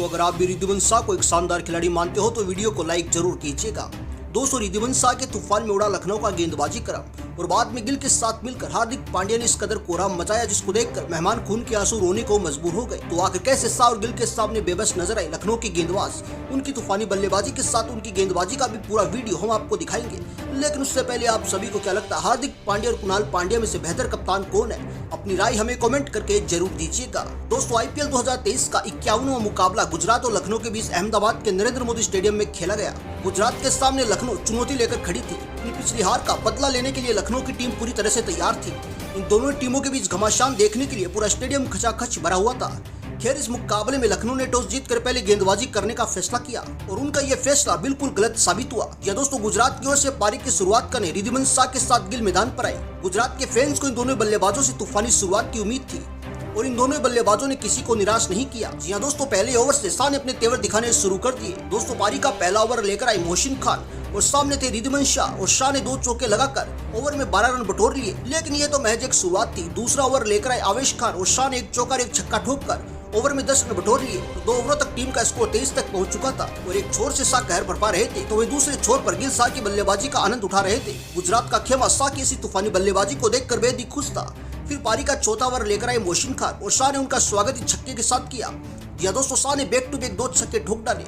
दोस्तों अगर आप भी रिद्धिमान शाह को एक शानदार खिलाड़ी मानते हो तो वीडियो को लाइक जरूर कीजिएगा। दोस्तों रिद्धिमान शाह के तूफान में उड़ा लखनऊ का गेंदबाजी क्रम और बाद में गिल के साथ मिलकर हार्दिक पांड्या ने इस कदर कोहराम मचाया जिसको देखकर मेहमान खून के आंसू रोने को मजबूर हो गए। तो आखिर कैसे शाह और गिल के सामने बेबस नजर आए लखनऊ के गेंदबाज, उनकी तूफानी बल्लेबाजी के साथ उनकी गेंदबाजी का भी पूरा वीडियो हम आपको दिखाएंगे। लेकिन उससे पहले आप सभी को क्या लगता है हार्दिक पांड्या और कुणाल पांड्या में से बेहतर कप्तान कौन है? अपनी राय हमें कमेंट करके जरूर दीजिएगा। दोस्तों आईपीएल 2023 का 51वां मुकाबला गुजरात और लखनऊ के बीच अहमदाबाद के नरेंद्र मोदी स्टेडियम में खेला गया। गुजरात के सामने लखनऊ चुनौती लेकर खड़ी थी। अपनी पिछली हार का बदला लेने के लिए लखनऊ की टीम पूरी तरह से तैयार थी। इन दोनों टीमों के बीच घमासान देखने के लिए पूरा स्टेडियम खचाखच भरा हुआ था। खैर इस मुकाबले में लखनऊ ने टॉस जीतकर पहले गेंदबाजी करने का फैसला किया और उनका यह फैसला बिल्कुल गलत साबित हुआ। या दोस्तों गुजरात की ओर से पारी की शुरुआत करने रिद्धिमान शाह के साथ गिल मैदान पर आए। गुजरात के फैंस को इन दोनों बल्लेबाजों से तूफानी शुरुआत की उम्मीद थी और इन दोनों बल्लेबाजों ने किसी को निराश नहीं किया। जी हां दोस्तों पहले ओवर से शाह ने अपने तेवर दिखाने शुरू कर दिए। दोस्तों पारी का पहला ओवर लेकर आए मोहसिन खान और सामने थे रिद्धिमान शाह और शाह ने 2 चौके लगाकर ओवर में 12 रन बटोर लिए। लेकिन ये तो महज एक शुरुआत थी। दूसरा ओवर लेकर आए आवेश खान और शाह ने 1 चौका और 1 छक्का ठोककर ओवर में 10 रन बटोर लिए। 2 ओवरों तक टीम का स्कोर 23 तक पहुंच चुका था और एक छोर से शाह कहर बरपा रहे थे तो वहीं दूसरे छोर पर गिल शाह की बल्लेबाजी का आनंद उठा रहे थे। गुजरात का खेमा शाह की ऐसी तूफानी बल्लेबाजी को देखकर बेहद ही खुश था। फिर पारी का चौथा ओवर लेकर आए मोहसिन खान और शाह ने उनका स्वागत ही छक्के के साथ किया। या दोस्तों शाह ने बैक टू बैक 2 छक्के ठोक डाले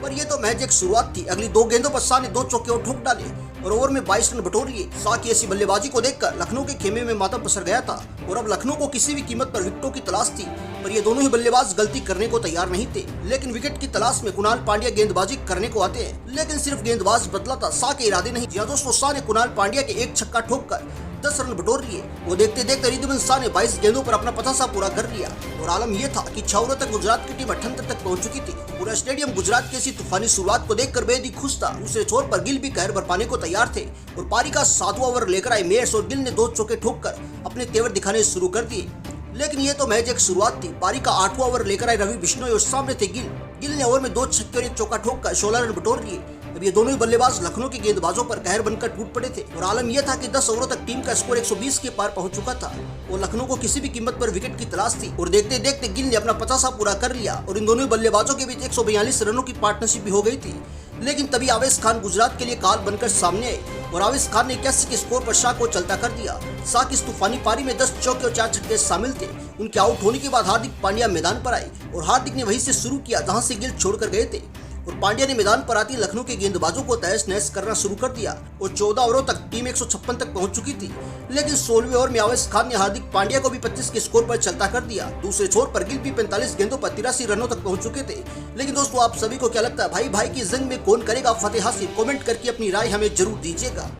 पर यह तो महज एक शुरुआत थी। अगली 2 गेंदों पर शाह ने 2 चौके और ठोक डाले और ओवर में 22 रन बटोर लिए। शाह की ऐसी बल्लेबाजी को देखकर लखनऊ के खेमे में मातम पसर गया था और अब लखनऊ को किसी भी कीमत पर विकेटों की तलाश थी। पर ये दोनों ही बल्लेबाज गलती करने को तैयार नहीं थे। लेकिन विकेट की तलाश में कुणाल पांड्या गेंदबाजी करने को आते हैं लेकिन सिर्फ गेंदबाज बदला था, शाह के इरादे नहीं। या दोस्तों शाह ने कुणाल पांड्या के 1 छक्का ठोककर 10 रन बटोर लिए। वो देखते देखते रिद्धिमान शाह ने 22 गेंदों पर अपना पतासा पूरा कर लिया और आलम यह था कि 6 ओवरों तक गुजरात की टीम 78 तक पहुंच चुकी थी। पूरा स्टेडियम गुजरात की ऐसी तूफानी शुरुआत को देखकर बेहद ही खुश था। दूसरे छोर पर गिल भी कहर बरपाने को तैयार थे और पारी का 7वां ओवर लेकर आए मेयर्स और गिल ने 2 चौके ठोककर अपने तेवर दिखाने शुरू कर दिए। लेकिन ये तो महज एक शुरुआत थी। पारी का 8वां ओवर लेकर आए रवि बिश्नोई और सामने थे गिल ने ओवर में 2 छक्के और 1 चौका ठोककर 16 रन बटोर लिए। अब ये दोनों ही बल्लेबाज लखनऊ के गेंदबाजों पर कहर बनकर टूट पड़े थे और आलम यह था कि 10 ओवरों तक टीम का स्कोर 120 के पार पहुंच चुका था और लखनऊ को किसी भी कीमत पर विकेट की तलाश थी। और देखते देखते गिल ने अपना 50 पूरा कर लिया और इन दोनों ही बल्लेबाजों के बीच 142 रनों की पार्टनरशिप भी हो गई थी। लेकिन तभी आवेश खान गुजरात के लिए काल बनकर सामने आए और आवेश खान ने 81 के स्कोर पर शाह को चलता कर दिया। शाह की इस तूफानी पारी में 10 चौके और 4 छक्के शामिल थे। उनके आउट होने के बाद हार्दिक पांड्या मैदान पर आए और हार्दिक ने वहीं से शुरू किया जहां से गिल छोड़कर गए थे और पांड्या ने मैदान पर आती लखनऊ के गेंदबाजों को तहस नहस करना शुरू कर दिया और 14 ओवरों तक टीम 156 तक पहुंच चुकी थी। लेकिन 16वें ओवर में आवेश खान ने हार्दिक पांड्या को भी 25 के स्कोर पर चलता कर दिया। दूसरे छोर पर गिल भी 45 गेंदों पर 83 रनों तक पहुंच चुके थे। लेकिन दोस्तों आप सभी को क्या लगता है भाई की जंग में कौन करेगा फतेह हासिल? कमेंट करके अपनी राय हमें जरूर दीजिएगा।